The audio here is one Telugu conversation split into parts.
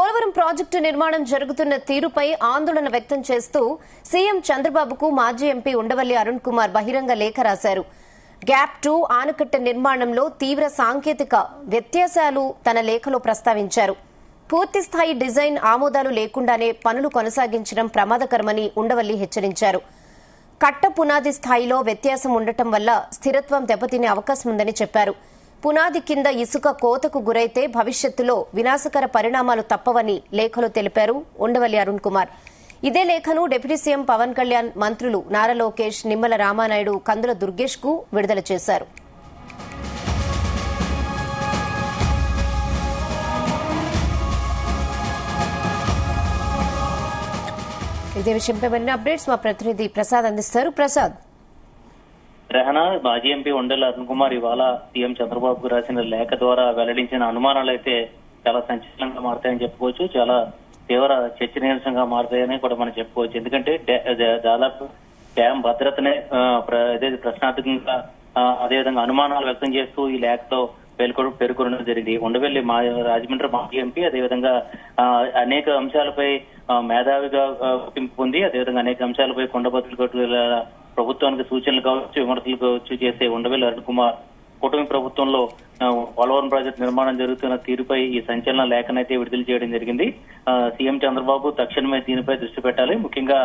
పోలవరం ప్రాజెక్టు నిర్మాణం జరుగుతున్న తీరుపై ఆందోళన వ్యక్తం చేస్తూ సీఎం చంద్రబాబుకు మాజీ ఎంపీ ఉండవల్లి అరుణ్ కుమార్ బహిరంగ లేఖ రాశారు. గ్యాప్ 2 ఆనకట్ట నిర్మాణంలో తీవ్ర సాంకేతిక వ్యత్యాసాలు తన లేఖలో ప్రస్తావించారు. పూర్తిస్థాయి డిజైన్ ఆమోదాలు లేకుండానే పనులు కొనసాగించడం ప్రమాదకరమని ఉండవల్లి హెచ్చరించారు. కట్ట పునాది స్థాయిలో వ్యత్యాసం ఉండటం వల్ల స్థిరత్వం దెబ్బతినే అవకాశం ఉందని చెప్పారు. పునాది కింద ఇసుక కోతకు గురైతే భవిష్యత్తులో వినాశకర పరిణామాలు తప్పవని లేఖలో తెలిపారు ఉండవల్లి అరుణ్ కుమార్. ఇదే లేఖను డిప్యూటీ సీఎం పవన్ కళ్యాణ్, మంత్రులు నారా లోకేష్, నిమ్మల రామానాయుడు, కందుల దుర్గేష్ కు విడుదల చేశారు. ఇదే విషయంపై మరిన్ని అప్డేట్స్ మా ప్రతినిధి ప్రసాద్ అందిస్తారు. ప్రసాద్, రెహనా మాజీ ఎంపీ ఉండవల్లి అరుణ్ కుమార్ ఇవాళ సీఎం చంద్రబాబుకు రాసిన లేఖ ద్వారా వెల్లడించిన అనుమానాలు అయితే చాలా సంచలనంగా మారుతాయని చెప్పుకోవచ్చు. చాలా తీవ్ర చర్చనీయాంశంగా మారుతాయని కూడా మనం చెప్పుకోవచ్చు. ఎందుకంటే దాదాపు డ్యాం భద్రతనే ప్రశ్నార్థకంగా అదేవిధంగా అనుమానాలు వ్యక్తం చేస్తూ ఈ లేఖతో పేర్కొనడం జరిగింది. ఉండవల్లి రాజమండ్రి మాజీ ఎంపీ అదేవిధంగా అనేక అంశాలపై మేధావిగా గుర్తింపు పొంది అదేవిధంగా అనేక అంశాలపై కొండబద్దలు ప్రభుత్వానికి సూచనలు కావచ్చు, విమర్శలు కావచ్చు చేసే ఉండవల్లి అరుణ్ కుమార్ కూటమి ప్రభుత్వంలో పోలవరం ప్రాజెక్టు నిర్మాణం జరుగుతున్న తీరుపై ఈ సంచలన లేఖనైతే విడుదల చేయడం జరిగింది. సీఎం చంద్రబాబు తక్షణమే దీనిపై దృష్టి పెట్టాలి. ముఖ్యంగా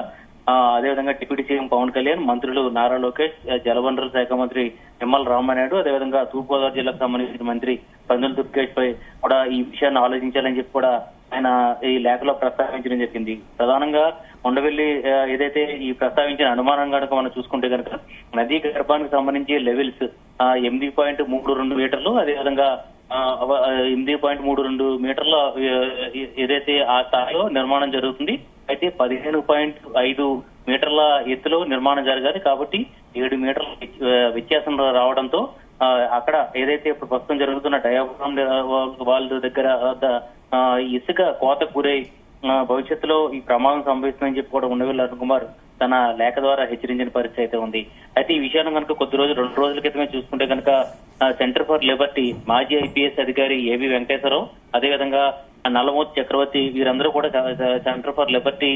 అదేవిధంగా డిప్యూటీ సీఎం పవన్ కళ్యాణ్, మంత్రులు నారా లోకేష్, జలవనరుల శాఖ మంత్రి నిమ్మల రామానాయుడు, అదేవిధంగా తూర్పుగోదావరి జిల్లాకు సంబంధించిన మంత్రి కందుల దుర్గేష్ పై కూడా ఈ విషయాన్ని ఆలోచించాలని చెప్పి కూడా ఆయన ఈ లేఖలో ప్రస్తావించడం జరిగింది. ప్రధానంగా ఉండవల్లి ఏదైతే ఈ ప్రస్తావించిన అనుమానం కనుక మనం చూసుకుంటే కనుక నదీ గర్భానికి సంబంధించి లెవెల్స్ 8.32 మీటర్లు, అదేవిధంగా 8.32 మీటర్ల ఏదైతే ఆ స్థాయిలో నిర్మాణం జరుగుతుంది. అయితే 15.5 మీటర్ల ఎత్తులో నిర్మాణం జరగాలి. కాబట్టి 7 మీటర్ల వ్యత్యాసం రావడంతో అక్కడ ఏదైతే ఇప్పుడు ప్రస్తుతం జరుగుతున్న డయాఫ్రామ్ వాళ్ళ దగ్గర ఇసుక కోతకు గురై భవిష్యత్తులో ఈ ప్రమాదం సంభవిస్తుందని చెప్పి కూడా ఉండవల్లి అరుణ్ కుమార్ తన లేఖ ద్వారా హెచ్చరించిన పరిస్థితి అయితే ఉంది. అయితే ఈ విషయాన్ని కనుక 2 రోజుల క్రితమే చూసుకుంటే కనుక సెంటర్ ఫర్ లిబర్టీ మాజీ ఐపీఎస్ అధికారి ఏవి వెంకటేశ్వరరావు, అదేవిధంగా నల్లమూర్తి చక్రవర్తి వీరందరూ కూడా సెంటర్ ఫర్ లిబర్టీ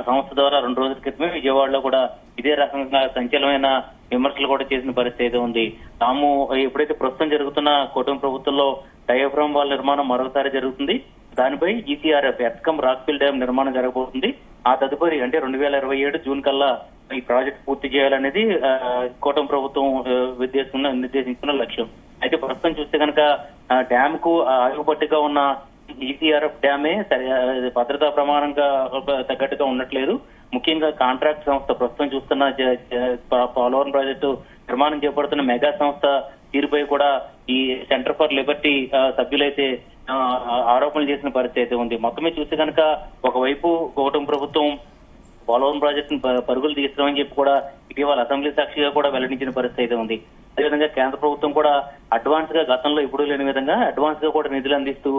సంస్థ ద్వారా 2 రోజుల క్రితమే విజయవాడలో కూడా ఇదే రకంగా సంచలనమైన విమర్శలు కూడా చేసిన పరిస్థితి అయితే ఉంది. తాము ఎప్పుడైతే ప్రస్తుతం జరుగుతున్న కూటమి ప్రభుత్వంలో డయాఫ్రామ్ వాల్ నిర్మాణం మరోసారి జరుగుతుంది, దానిపై ఈసీఆర్ఎఫ్ ఎర్త్కమ్ రాక్ఫిల్ డ్యాం నిర్మాణం జరగబోతుంది. ఆ తదుపరి అంటే 2027 జూన్ కల్లా ఈ ప్రాజెక్ట్ పూర్తి చేయాలనేది కూటమి ప్రభుత్వం నిర్దేశించిన లక్ష్యం. అయితే ప్రస్తుతం చూస్తే కనుక డ్యామ్ కు ఆయుపట్టిగా ఉన్న ఈసీఆర్ఎఫ్ డ్యామే భద్రతా ప్రమాణంగా తగ్గట్టుగా ఉండట్లేదు. ముఖ్యంగా కాంట్రాక్ట్ సంస్థ ప్రస్తుతం చూస్తున్న పోలవరం ప్రాజెక్టు నిర్మాణం చేపడుతున్న మెగా సంస్థ తీరుపై కూడా ఈ సెంటర్ ఫర్ లిబర్టీ సభ్యులైతే ఆరోపణలు చేసిన పరిస్థితి అయితే ఉంది. మొత్తమే చూస్తే కనుక ఒకవైపు కూటమి ప్రభుత్వం పోలవరం ప్రాజెక్టును పరుగులు తీస్తున్నామని చెప్పి కూడా ఇటీవల అసెంబ్లీ సాక్షిగా కూడా వెల్లడించిన పరిస్థితి అయితే ఉంది. అదేవిధంగా కేంద్ర ప్రభుత్వం కూడా అడ్వాన్స్ గా గతంలో ఎప్పుడూ లేని విధంగా అడ్వాన్స్ గా కూడా నిధులు అందిస్తూ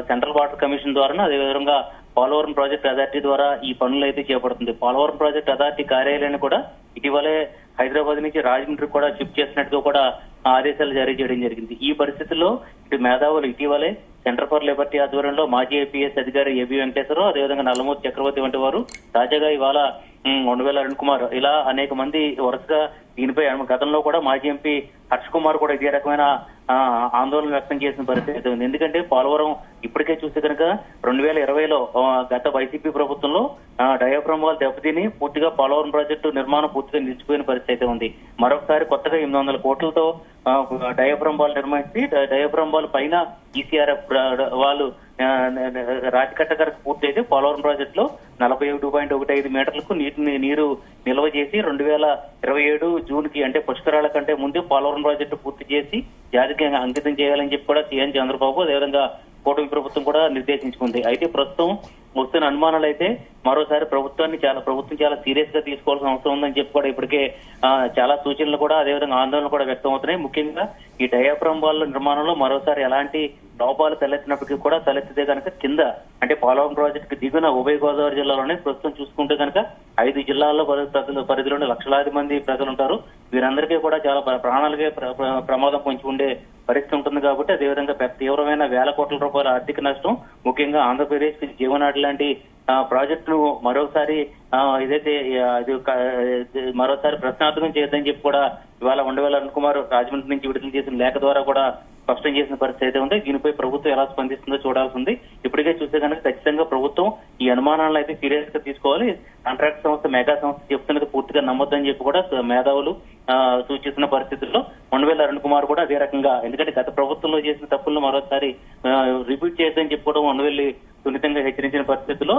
సెంట్రల్ వాటర్ కమిషన్ ద్వారా అదేవిధంగా పోలవరం ప్రాజెక్ట్ అథారిటీ ద్వారా ఈ పనులు అయితే చేపడుతుంది. పోలవరం ప్రాజెక్ట్ అథారిటీ కార్యాలయాన్ని కూడా ఇటీవలే హైదరాబాద్ నుంచి రాజమండ్రి కూడా షిఫ్ట్ చేసినట్టుగా కూడా ఆదేశాలు జారీ చేయడం జరిగింది. ఈ పరిస్థితుల్లో ఇటు మేధావులు ఇటీవలే సెంటర్ ఫర్ లిబర్టీ ఆధ్వర్యంలో మాజీ ఐపీఎస్ అధికారి ఏబీ వెంకటేశ్వరరావు, అదేవిధంగా నల్లమూర్తి చక్రవర్తి వంటి వారు తాజాగా ఇవాళ ఉండవల్లి అరుణ్ కుమార్ ఇలా అనేక మంది వరుసగా దీనిపై గతంలో కూడా మాజీ ఎంపీ హర్ష్ కుమార్ కూడా ఇదే రకమైన ఆందోళన వ్యక్తం చేసిన పరిస్థితి ఉంది. ఎందుకంటే పోలవరం ఇప్పటికే చూస్తే కనుక 2020లో గత వైసీపీ ప్రభుత్వంలో డయాఫ్రామ్ వాల్ దెబ్బతిని పూర్తిగా పోలవరం ప్రాజెక్టు నిర్మాణం పూర్తిగా నిలిచిపోయిన పరిస్థితి ఉంది. మరొకసారి కొత్తగా 800 కోట్లతో డయాఫ్రామ్ వాల్ నిర్మించి డయాఫ్రామ్ వాల్ పైన ఈసీఆర్ఎఫ్ వాళ్ళు రాతికట్ట వరకు పూర్తయితే పోలవరం ప్రాజెక్ట్ లో 41.15 మీటర్లకు నీరు నిల్వ చేసి 2027 జూన్ కి అంటే పుష్కరాల కంటే ముందే పోలవరం ప్రాజెక్టు పూర్తి చేసి జాతికి అంకితం చేయాలని చెప్పి కూడా సీఎం చంద్రబాబు అదేవిధంగా కూటమి ప్రభుత్వం కూడా నిర్దేశించుకుంది. అయితే ప్రస్తుతం వస్తున్న అనుమానాలు అయితే మరోసారి ప్రభుత్వం చాలా సీరియస్ గా తీసుకోవాల్సిన అవసరం ఉందని చెప్పి కూడా ఇప్పటికే చాలా సూచనలు కూడా అదేవిధంగా ఆందోళనలు కూడా వ్యక్తం అవుతున్నాయి. ముఖ్యంగా ఈ డయాఫ్రామ్ వాల్ నిర్మాణంలో మరోసారి ఎలాంటి లోపాలు తలెత్తినప్పటికీ కూడా తలెత్తితే కనుక కింద అంటే పోలవరం ప్రాజెక్టు దిగున ఉభయ గోదావరి జిల్లాలోనే ప్రస్తుతం చూసుకుంటే కనుక 5 జిల్లాల్లో పరిధిలోని లక్షలాది మంది ప్రజలు ఉంటారు. వీరందరికీ కూడా చాలా ప్రాణాలకే ప్రమాదం పొంచి ఉండే పరిస్థితి ఉంటుంది కాబట్టి అదేవిధంగా తీవ్రమైన వేల కోట్ల రూపాయల ఆర్థిక నష్టం, ముఖ్యంగా ఆంధ్రప్రదేశ్ జీవనాడి లాంటి ప్రాజెక్టును మరోసారి మరోసారి ప్రశ్నార్థకం చేయొద్దని చెప్పి కూడా ఇవాళ ఉండవల్లి అరుణ్ కుమార్ రాజమండ్రి నుంచి విడుదల చేసిన లేఖ ద్వారా కూడా స్పష్టం చేసిన పరిస్థితి అయితే ఉంది. దీనిపై ప్రభుత్వం ఎలా స్పందిస్తుందో చూడాల్సి ఉంది. ఇప్పటికే చూస్తే కనుక ఖచ్చితంగా ప్రభుత్వం ఈ అనుమానాలను అయితే సీరియస్ గా తీసుకోవాలి. కాంట్రాక్ట్ సంస్థ మెగా సంస్థ చెప్తున్నది పూర్తిగా నమ్మొద్దని చెప్పి కూడా మేధావులు సూచిస్తున్న పరిస్థితుల్లో ఉండవల్లి అరుణ్ కుమార్ కూడా అదే రకంగా, ఎందుకంటే గత ప్రభుత్వంలో చేసిన తప్పులను మరోసారి రిపీట్ చేయొద్దని చెప్పుకోవడం ఉండవల్లి సున్నితంగా హెచ్చరించిన పరిస్థితుల్లో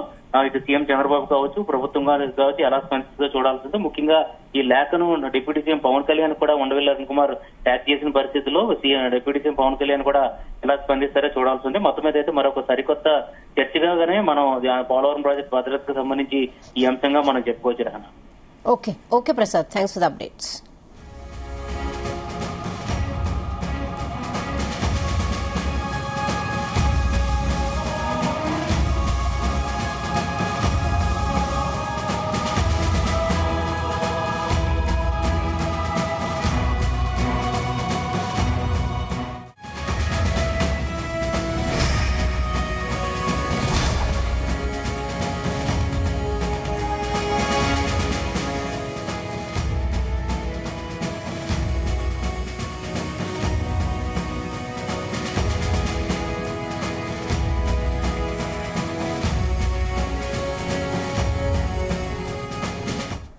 ఇటు సీఎం చంద్రబాబు కావచ్చు, ప్రభుత్వం కావచ్చు ఎలా స్పందిస్తుందో చూడాల్సింది. ముఖ్యంగా ఈ లేఖను డిప్యూటీ సీఎం పవన్ కళ్యాణ్ కూడా ఉండవల్లి అరుణ్ కుమార్ ట్యాగ్ చేసిన పరిస్థితుల్లో డిప్యూటీ సీఎం పవన్ కళ్యాణ్ కూడా ఎలా స్పందిస్తారో చూడాల్సి ఉంది. మొత్తం మీద అయితే మరొక సరికొత్త చర్చగానే మనం పోలవరం ప్రాజెక్టు భద్రతకు సంబంధించి ఈ అంశంగా మనం చెప్పుకోవచ్చు. Okay Prasad, thanks for the updates.